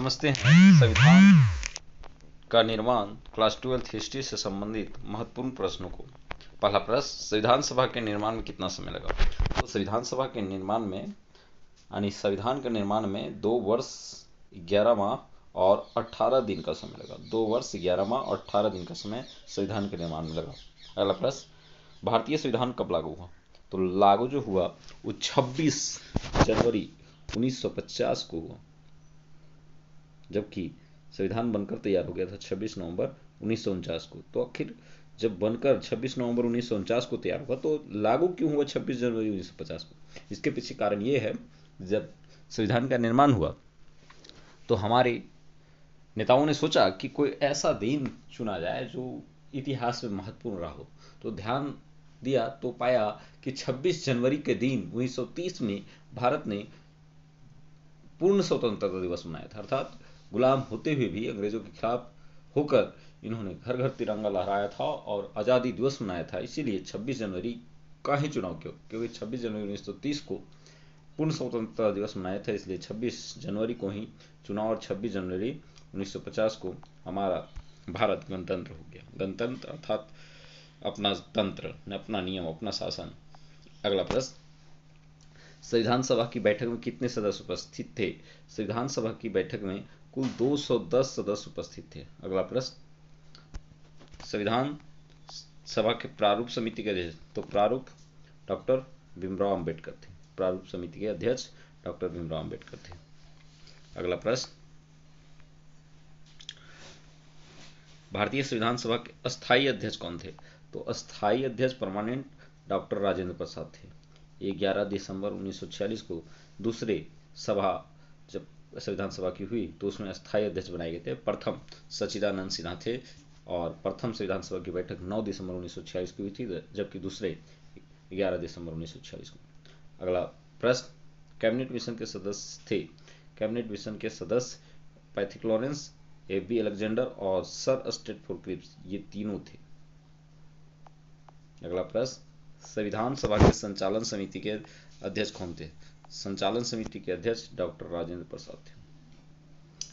समझते हैं संविधान का निर्माण क्लास 12 हिस्ट्री से संबंधित महत्वपूर्ण प्रश्नों को। पहला प्रश्न, संविधान सभा के निर्माण में कितना समय लगा? तो संविधान सभा के निर्माण में यानी संविधान के निर्माण में 2 वर्ष 11 माह और 18 दिन का समय लगा। 2 वर्ष 11 माह और 18 दिन का समय संविधान के निर्माण में लगा। अगला प्रश्न, भारतीय संविधान कब लागू हुआ? तो लागू जो हुआ वो 26 जनवरी 1950 को हुआ, जबकि संविधान बनकर तैयार हो गया था 26 नवंबर 1949 को। तो आखिर जब बनकर 26 नवंबर 1949 को तैयार हुआ तो लागू क्यों हुआ 26 जनवरी 1950 को? इसके पीछे कारण ये है, जब संविधान का निर्माण हुआ तो हमारे नेताओं ने सोचा कि कोई ऐसा दिन चुना जाए जो इतिहास में महत्वपूर्ण रहा हो। तो ध्यान दिया तो पाया कि 26 जनवरी के दिन 1930 में भारत ने पूर्ण स्वतंत्रता दिवस मनाया था। अर्थात गुलाम होते हुए भी अंग्रेजों के खिलाफ होकर इन्होंने घर घर तिरंगा लहराया था और आज़ादी दिवस मनाया था। इसीलिए 26 जनवरी का ही चुनाव क्यों? क्योंकि 26 जनवरी 1930 को पूर्ण स्वतंत्रता दिवस मनाया था, इसलिए 26 जनवरी को ही चुनाव और 26 जनवरी 1950 को हमारा भारत गणतंत्र हो गया। गणतंत्र अर्थात अपना तंत्र, अपना नियम, अपना शासन। अगला प्रश्न, संविधान सभा की बैठक में कितने सदस्य उपस्थित थे? संविधान सभा की बैठक में कुल 210 सदस्य उपस्थित थे। अगला प्रश्न, संविधान सभा के प्रारूप समिति के अध्यक्ष? तो प्रारूप डॉक्टर भीमराव अंबेडकर थे। प्रारूप समिति के अध्यक्ष डॉक्टर भीमराव अंबेडकर थे। अगला प्रश्न, भारतीय संविधान सभा के अस्थायी अध्यक्ष कौन थे? तो अस्थायी अध्यक्ष परमानेंट डॉक्टर राजेंद्र प्रसाद थे। ये 11 दिसंबर 1946 को दूसरे सभा जब संविधान सभा की हुई तो उसमें अस्थायी अध्यक्ष बनाए गए थे। प्रथम सच्चिदानंद सिन्हा थे और प्रथम संविधान सभा की बैठक 9 दिसंबर 1946 को हुई थी, जबकि दूसरे 11 दिसंबर 1946 को। अगला प्रश्न, कैबिनेट मिशन के सदस्य थे? कैबिनेट मिशन के सदस्य पैथिक लॉरेंस, ए.बी. अलेक्जेंडर और सर स्टैटफोर्ड क्रिप्स, ये तीनों थे। अगला प्रश्न, संविधान सभा के संचालन समिति के अध्यक्ष कौन थे? संचालन समिति के अध्यक्ष डॉक्टर राजेंद्र प्रसाद थे।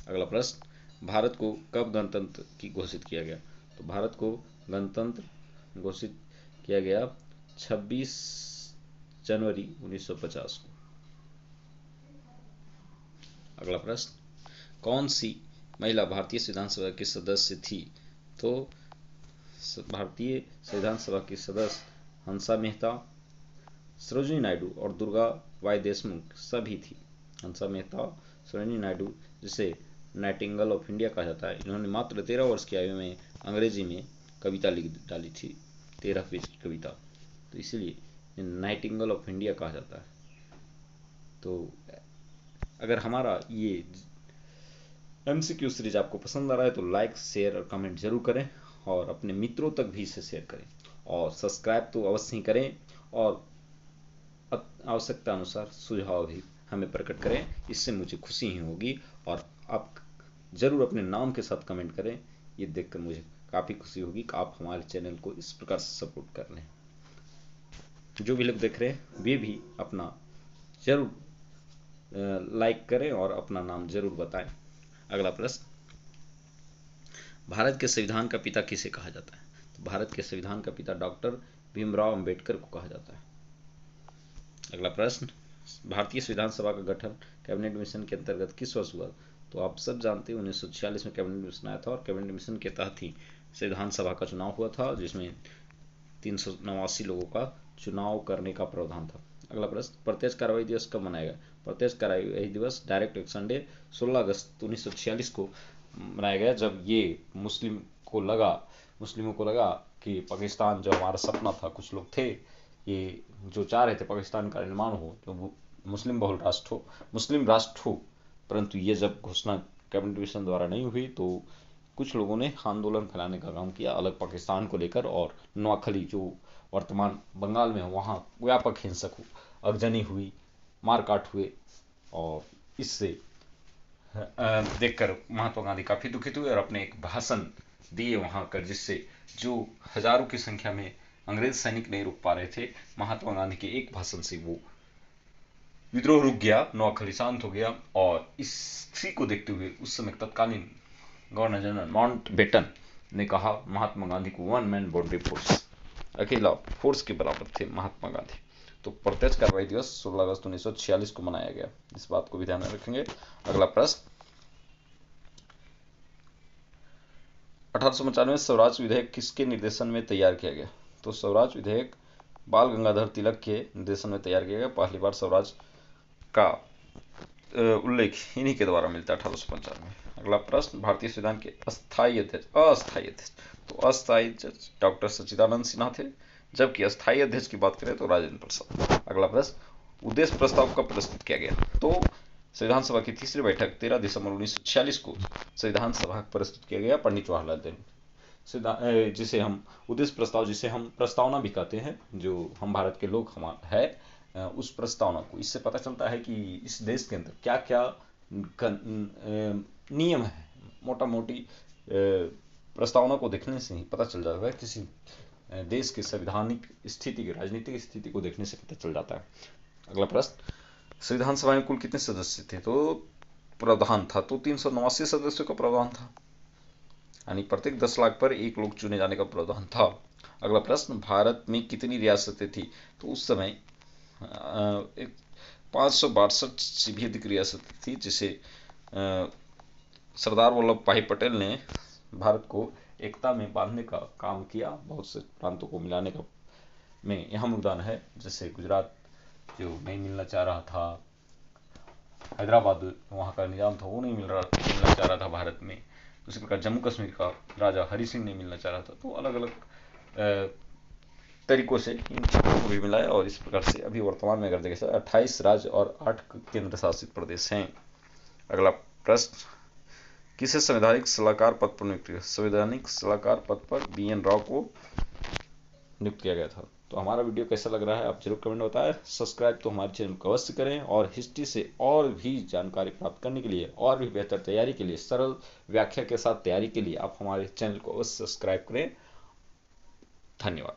अगला प्रश्न, भारत को कब गणतंत्र की घोषित किया गया? तो भारत को गणतंत्र घोषित किया गया 26 जनवरी 1950 को। अगला प्रश्न, कौन सी महिला भारतीय संविधान सभा की सदस्य थी? तो भारतीय संविधान सभा की सदस्य हंसा मेहता, सरोजिनी नायडू और दुर्गा बाई देशमुख सभी थी। हंसा मेहता, सरोजिनी नायडू, जिसे नाइटिंगेल ऑफ इंडिया कहा जाता है, इन्होंने मात्र 13 वर्ष की आयु में अंग्रेजी में कविता लिख डाली थी, 13 पेज की कविता। तो इसीलिए नाइटिंगेल ऑफ इंडिया कहा जाता है। तो अगर हमारा ये MCQ सीरीज आपको पसंद आ रहा है तो लाइक, शेयर और कमेंट जरूर करें और अपने मित्रों तक भी इसे शेयर करें और सब्सक्राइब तो अवश्य ही करें और आवश्यकता अनुसार सुझाव भी हमें प्रकट करें, इससे मुझे खुशी ही होगी। और आप जरूर अपने नाम के साथ कमेंट करें, ये देखकर मुझे काफ़ी खुशी होगी कि आप हमारे चैनल को इस प्रकार से सपोर्ट कर रहे हैं। जो भी लोग देख रहे हैं वे भी अपना जरूर लाइक करें और अपना नाम जरूर बताएं। अगला प्रश्न, भारत के संविधान का पिता किसे कहा जाता है? तो भारत के संविधान का पिता डॉक्टर भीमराव अंबेडकर को कहा जाता है। अगला प्रश्न, भारतीय संविधान सभा का गठन कैबिनेट मिशन के अंतर्गत किस वर्ष हुआ? तो आप सब जानते हैं 1946 में कैबिनेट मिशन आया था और कैबिनेट मिशन के तहत ही संविधान सभा का चुनाव हुआ था, जिसमें 389 लोगों का चुनाव करने का प्रावधान था। अगला प्रश्न, प्रत्यक्ष कार्रवाई दिवस कब मनाया गया? प्रत्यक्ष कार्रवाई दिवस डायरेक्ट एक्शन डे 16 अगस्त 1946 को मनाया गया, जब ये मुस्लिमों को लगा कि पाकिस्तान जो हमारा सपना था, कुछ लोग थे ये जो चाह रहे थे पाकिस्तान का निर्माण हो, जो मुस्लिम बहुल राष्ट्र हो, मुस्लिम राष्ट्र हो, परंतु ये जब घोषणा कैबिनेट मिशन द्वारा नहीं हुई तो कुछ लोगों ने आंदोलन फैलाने का काम किया अलग पाकिस्तान को लेकर, और नोआखली जो वर्तमान बंगाल में है वहाँ व्यापक हिंसक अगजनी हुई, मारकाट हुए और इससे देखकर महात्मा गांधी काफ़ी दुखित हुए और अपने एक भाषण दिए वहाँ कर, जिससे जो हजारों की संख्या में अंग्रेज सैनिक नहीं रुक पा रहे थे, महात्मा गांधी के एक भाषण से वो विद्रोह रुक गया, नोआखली शांत हो गया, और इसी को देखते हुए उस समय तत्कालीन गवर्नर जनरल माउंटबेटन ने कहा महात्मा गांधी को वन मैन बाउंड्री फोर्स, अकेला फोर्स के बराबर थे महात्मा गांधी। तो प्रत्यक्ष कार्रवाई दिवस 16 अगस्त 1946 को मनाया गया, इस बात को भी ध्यान में रखेंगे। अगला प्रश्न, 1895 में स्वराज विधेयक किसके निर्देशन में तैयार किया गया? तो स्वराज विधेयक बाल गंगाधर तिलक के निर्देशन में तैयार किया गया। पहली बार स्वराज का उल्लेख इन्हीं के द्वारा मिलता है 1895 में। अगला प्रश्न, भारतीय संविधान के अस्थायी अध्यक्ष, अस्थायी अध्यक्ष, तो अस्थायी अध्यक्ष डॉक्टर सच्चिदानंद सिन्हा थे, जबकि अस्थायी अध्यक्ष की बात करें तो राजेंद्र प्रसाद। अगला प्रश्न, उद्देश्य प्रस्ताव कब प्रस्तुत किया गया? तो संविधान सभा की तीसरी बैठक 13 दिसंबर 1946 को संविधान सभा प्रस्तुत किया गया पंडित जवाहरलाल नेहरू, जिसे हम उद्देश्य प्रस्ताव, जिसे हम प्रस्तावना भी कहते हैं, जो हम भारत के लोग है उस प्रस्तावना को, इससे पता चलता है कि इस देश के अंदर क्या क्या नियम है। मोटा मोटी प्रस्तावना को देखने से ही पता चल जाता है, किसी देश की संवैधानिक स्थिति की, राजनीतिक स्थिति को देखने से पता चल जाता है। अगला प्रश्न, संविधान सभा में कुल कितने सदस्य थे? तो प्रावधान था तो 389 सदस्यों का प्रावधान था, यानी प्रत्येक 10 लाख पर एक लोग चुने जाने का प्रावधान था। अगला प्रश्न, भारत में कितनी रियासतें थी? तो उस समय 562 से भी अधिक रियासतें थी, जिसे सरदार वल्लभ भाई पटेल ने भारत को एकता में बांधने का काम किया, बहुत से प्रांतों को मिलाने का में अहम योगदान है। जैसे गुजरात जो नहीं मिलना चाह रहा था, हैदराबाद वहाँ का निजाम था वो नहीं मिलना चाह रहा था भारत में, उसी प्रकार जम्मू कश्मीर का राजा हरि सिंह ने मिलना चाह रहा था, तो अलग अलग तरीकों से इन क्षेत्रों को भी मिलाया, और इस प्रकार से अभी वर्तमान में अगर देखें 28 राज्य और 8 केंद्र शासित प्रदेश हैं। अगला प्रश्न, किसे संवैधानिक सलाहकार पद पर नियुक्त किया? संवैधानिक सलाहकार पद पर BN राव को नियुक्त किया गया था। तो हमारा वीडियो कैसा लग रहा है आप जरूर कमेंट में बताएं। सब्सक्राइब तो हमारे चैनल को अवश्य करें, और हिस्ट्री से और भी जानकारी प्राप्त करने के लिए, और भी बेहतर तैयारी के लिए, सरल व्याख्या के साथ तैयारी के लिए आप हमारे चैनल को अवश्य सब्सक्राइब करें। धन्यवाद।